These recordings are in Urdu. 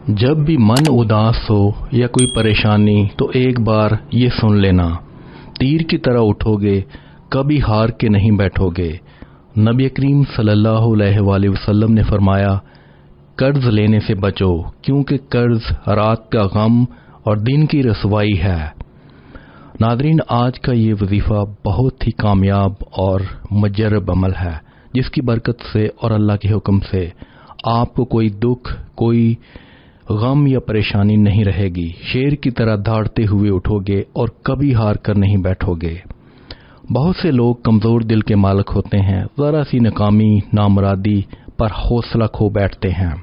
جب بھی من اداس ہو یا کوئی پریشانی تو ایک بار یہ سن لینا، تیر کی طرح اٹھو گے، کبھی ہار کے نہیں بیٹھو گے۔ نبی کریم صلی اللہ علیہ وآلہ وسلم نے فرمایا، قرض لینے سے بچو کیونکہ قرض رات کا غم اور دن کی رسوائی ہے۔ ناظرین، آج کا یہ وظیفہ بہت ہی کامیاب اور مجرب عمل ہے، جس کی برکت سے اور اللہ کے حکم سے آپ کو کوئی دکھ، کوئی غم یا پریشانی نہیں رہے گی۔ شیر کی طرح دھاڑتے ہوئے اٹھو گے اور کبھی ہار کر نہیں بیٹھو گے۔ بہت سے لوگ کمزور دل کے مالک ہوتے ہیں، ذرا سی ناکامی، نامرادی پر حوصلہ کھو بیٹھتے ہیں،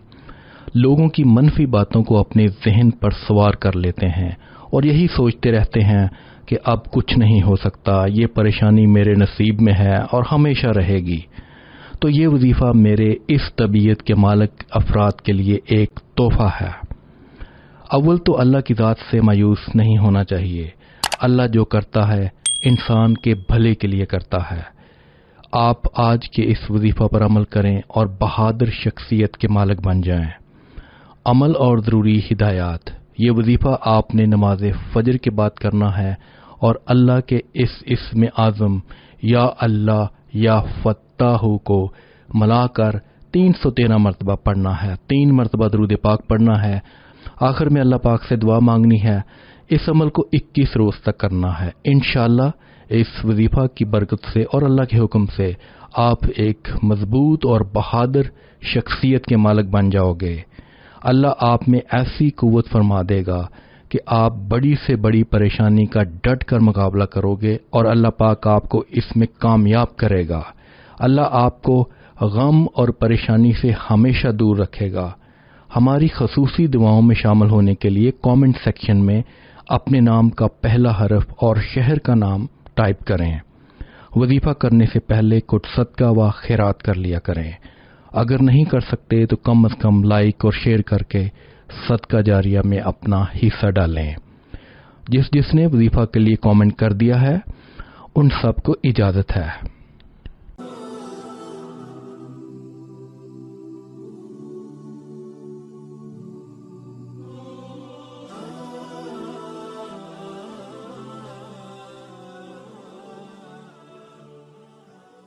لوگوں کی منفی باتوں کو اپنے ذہن پر سوار کر لیتے ہیں اور یہی سوچتے رہتے ہیں کہ اب کچھ نہیں ہو سکتا، یہ پریشانی میرے نصیب میں ہے اور ہمیشہ رہے گی۔ تو یہ وظیفہ میرے اس طبیعت کے مالک افراد کے لیے ایک تحفہ ہے۔ اول تو اللہ کی ذات سے مایوس نہیں ہونا چاہیے۔ اللہ جو کرتا ہے انسان کے بھلے کے لیے کرتا ہے۔ آپ آج کے اس وظیفہ پر عمل کریں اور بہادر شخصیت کے مالک بن جائیں۔ عمل اور ضروری ہدایات: یہ وظیفہ آپ نے نماز فجر کے بعد کرنا ہے اور اللہ کے اس اسم اعظم یا اللہ یا فتاح کو ملا کر 313 مرتبہ پڑھنا ہے، 3 مرتبہ درود پاک پڑھنا ہے، آخر میں اللہ پاک سے دعا مانگنی ہے۔ اس عمل کو 21 روز تک کرنا ہے۔ انشاءاللہ اس وظیفہ کی برکت سے اور اللہ کے حکم سے آپ ایک مضبوط اور بہادر شخصیت کے مالک بن جاؤ گے۔ اللہ آپ میں ایسی قوت فرما دے گا کہ آپ بڑی سے بڑی پریشانی کا ڈٹ کر مقابلہ کرو گے اور اللہ پاک آپ کو اس میں کامیاب کرے گا۔ اللہ آپ کو غم اور پریشانی سے ہمیشہ دور رکھے گا۔ ہماری خصوصی دعاؤں میں شامل ہونے کے لیے کامنٹ سیکشن میں اپنے نام کا پہلا حرف اور شہر کا نام ٹائپ کریں۔ وظیفہ کرنے سے پہلے کچھ صدقہ و خیرات کر لیا کریں۔ اگر نہیں کر سکتے تو کم از کم لائک اور شیئر کر کے صدقہ جاریہ میں اپنا حصہ ڈالیں۔ جس نے وظیفہ کے لیے کامنٹ کر دیا ہے ان سب کو اجازت ہے۔